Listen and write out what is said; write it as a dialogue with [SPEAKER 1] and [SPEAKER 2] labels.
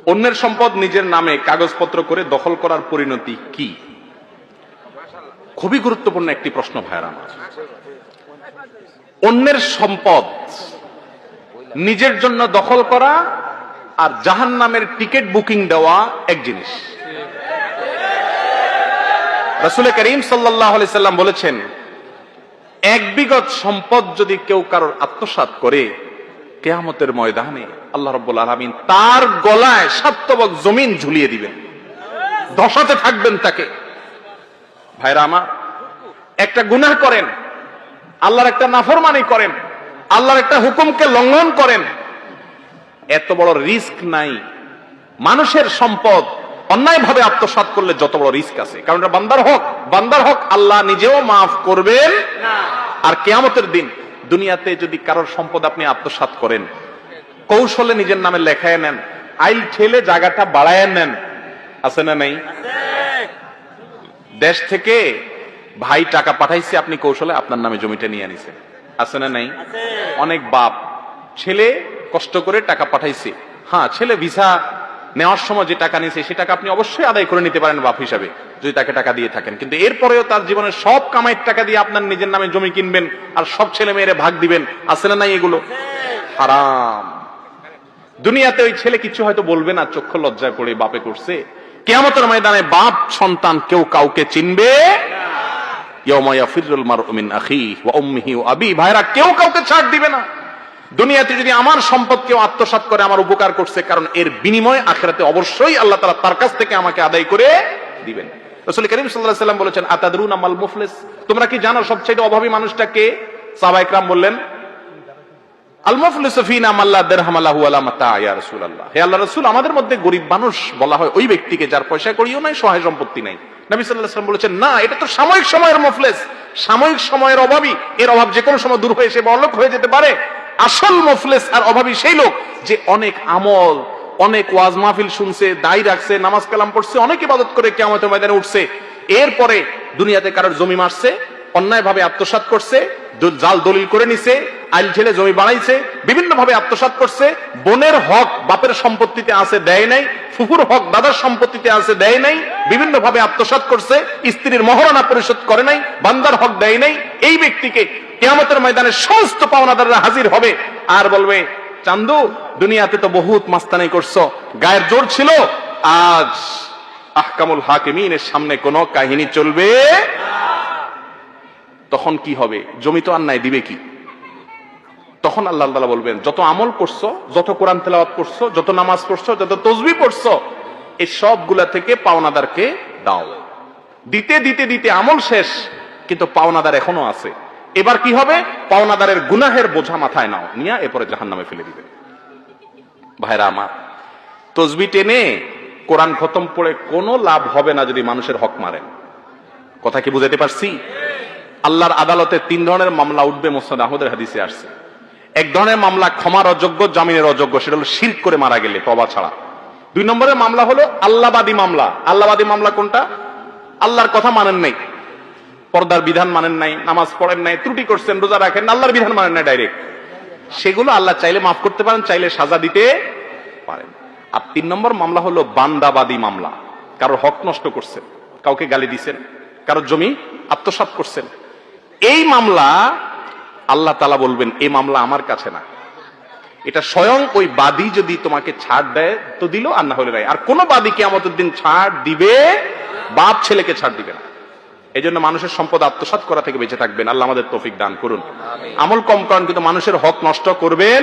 [SPEAKER 1] অন্যের সম্পদ নিজের নামে কাগজপত্র করে দখল করার পরিণতি কি? খুবই গুরুত্বপূর্ণ একটি প্রশ্ন ভাইয়েরা আমার। অন্যের সম্পদ নিজের জন্য দখল করা আর জাহান্নামের টিকিট বুকিং দেওয়া এক জিনিস। রাসূল করিম সাল্লাল্লাহু আলাইহি সাল্লাম বলেছেন, এক বিঘত সম্পদ যদি কেউ কারোর আত্মসাৎ করে, কিয়ামতের ময়দানে আল্লাহ রাব্বুল আলামিন তার গলায় 7 তবক জমিন ঝুলিয়ে দিবেন, ধসাতে থাকবেন তাকে। ভাইরা আমার, একটা গুনাহ করেন, আল্লাহর একটা নাফরমানি করেন, আল্লাহর একটা হুকুমকে লঙ্ঘন করেন, এত বড় রিস্ক নাই। মানুষের সম্পদ অন্যায়ভাবে আত্মসাৎ করলে যত বড় রিস্ক আছে, কারণ এটা বান্দার হক আল্লাহ নিজেও মাফ করবেন না। আর কিয়ামতের দিন দুনিয়াতে যদি কারোর সম্পদ আপনি আত্মসাৎ করেন, কৌশলে নিজের নামে লেখায় নেন, আইল ঠেলে জায়গাটা বাড়ায় নেন, আছে না নাই? দেশ থেকে ভাই টাকা পাঠাইছে, আপনি কৌশলে আপনার নামে জমিটা নিয়ে আনিছেন, আছে না নাই? অনেক বাপ ছেলে কষ্ট করে টাকা পাঠাইছে, হ্যাঁ ছেলে ভিসা নেওয়ার সময় যে টাকা নিয়েছে সে টাকা আপনি অবশ্যই আদায় করে নিতে পারেন বাপ হিসাবে, যদি তাকে টাকা দিয়ে থাকেন, কিন্তু এরপরেও তার জীবনের সব কামাইয়ের টাকা দিয়ে আপনার নিজের নামে জমি কিনবেন আর সব ছেলে মেয়েরে ভাগ দিবেন, আছে না নাই? এগুলো হারাম। দুনিয়াতে ওই ছেলে কিছু হয়তো বলবে না, চক্ষু লজ্জায় পড়ে বাপে করছে। কিয়ামতের ময়দানে বাপ সন্তান কেউ কাউকে চিনবে না। ইয়াউমা ইয়াফিরুল মারউ মিন আখিহি ওয়া উম্মিহি ওয়া আবিহি। ভাইরা, কেউ কাউকে ছাড় দিবে না। দুনিয়াতে যদি আমার সম্পদ কেউ আত্মসাৎ করে, আমার উপকার করছে, কারণ এর বিনিময়ে আখিরাতে অবশ্যই আল্লাহ তাআলা তার কাছ থেকে আমাকে আদায় করে দিবেন। রাসূল করিম সাল্লাল্লাহু আলাইহি ওয়াসাল্লাম বলেছেন, আতাদরুনা মাল মুফলিস, তোমরা কি জানো সবচেয়ে অভাবী মানুষটা কে? সাহাবায়ে কেরাম বললেন, আল মুফলিসু ফিনা মান লা দিরহাম লাহু ওয়া লা মাতা। ইয়া রাসূলুল্লাহ, হে আল্লাহর রাসূল, আমাদের মধ্যে গরীব মানুষ বলা হয় ওই ব্যক্তিকে যার পয়সা কড়িও নাই, সহায় সম্পত্তি নাই। নবী সাল্লাল্লাহু আলাইহি ওয়াসাল্লাম বলেছেন, না, এটা তো সাময়িক সময়ের মুফলিস, সাময়িক সময়ের অভাবী, এর অভাব যে কোনো সময় দূর হয়ে সে বড়লোক হয়ে যেতে পারে। আসল মুফলিস আর অভাবী সেই লোক যে অনেক আমল, অনেক ওয়াজ মাহফিল শুনছে, দায় রাখছে, নামাজ কালাম পড়ছে, অনেক ইবাদত করে কিয়ামতের ময়দানে উঠছে, এরপরে দুনিয়াতে কারোর জমি মারছে, অন্যায়ভাবে আত্মসাৎ করছে, জাল দলিল করে নিছে, আইল ঠেলে জমি বাড়াইছে, বিভিন্ন ভাবে আত্মসাৎ করছে, বোনের হক বাপের সম্পত্তিতে আছে দেয় নাই, ফুফুর হক দাদার সম্পত্তিতে আছে দেয় নাই, বিভিন্ন ভাবে আত্মসাৎ করছে, স্ত্রীর মহারণা পরিশোধ করে নাই, বান্দার হক দেয় নাই। এই ব্যক্তিকে কিয়ামতের ময়দানে সমস্ত পাওনাদাররা হাজির হবে আর বলবে, চান্দু, দুনিয়াতে তো বহুত মাস্তানি করছো, গায়ের জোর ছিল, আজ আহকামুল হাকিমিনের সামনে কোনো কাহিনী চলবে। তখন কি হবে? জমি তো অন্যায় দিবে কি? তখন আল্লাহ তাআলা বলবেন, যত আমল করছো, যত কোরআন তেলাওয়াত করছো, যত নামাজ পড়ছো, যত তাসবিহ পড়ছো, এই সবগুলা থেকে পাওনাদারকে দাও। দিতে দিতে দিতে আমল শেষ, কিন্তু পাওনাদার এখনো আছে। এবার কি হবে? পাওনাদারের গুনাহের বোঝা মাথায় নাও, নিয়ে এরপরে জাহান্নামে ফেলে দিবে। ভাইরা আমার, তাসবিহ টেনে কোরআন খতম পড়ে কোনো লাভ হবে না যদি মানুষের হক মারেন। কথা কি বুঝাতে পারছি? আল্লাহর আদালতে 3 ধরনের মামলা উঠবে, মুসনাদ আহমদের হাদিসে আসছে। এক ধরনের মামলা ক্ষমার অযোগ্য, জামিনের অযোগ্য, সেটা হলো শিরক করে মারা গেলে, তওবা ছাড়া। 2 নম্বরের মামলা হলো আল্লাহবাদী মামলা। আল্লাহবাদী মামলা কোনটা? আল্লাহর কথা মানেন নাই, পর্দার বিধান মানেন নাই, নামাজ পড়েন নাই, ত্রুটি করছেন, রোজা রাখেন, আল্লাহর বিধান মানেন নাই ডাইরেক্ট। সেগুলো আল্লাহ চাইলে মাফ করতে পারেন, চাইলে সাজা দিতে পারেন। আর 3 নম্বর মামলা হলো বান্দাবাদী মামলা। কারোর হক নষ্ট করছেন, কাউকে গালি দিছেন, কারোর জমি আত্মসাৎ করছেন। এই মামলা আল্লাহ তাআলা বলবেন, এই মামলা আমার কাছে না, এটা স্বয়ং ওই বাদী যদি তোমাকে ছাড় দেয় তো দিল, আর না হলে নাই। আর কোন বাদী কিয়ামতের দিন ছাড় দিবে? বাপ ছেলেকে ছাড় দিবে না। এই জন্য মানুষের সম্পদ আত্মসাৎ করা থেকে বেঁচে থাকবেন। আল্লাহ আমাদের তৌফিক দান করুন। আমল কম করেন, কিন্তু মানুষের হক নষ্ট করবেন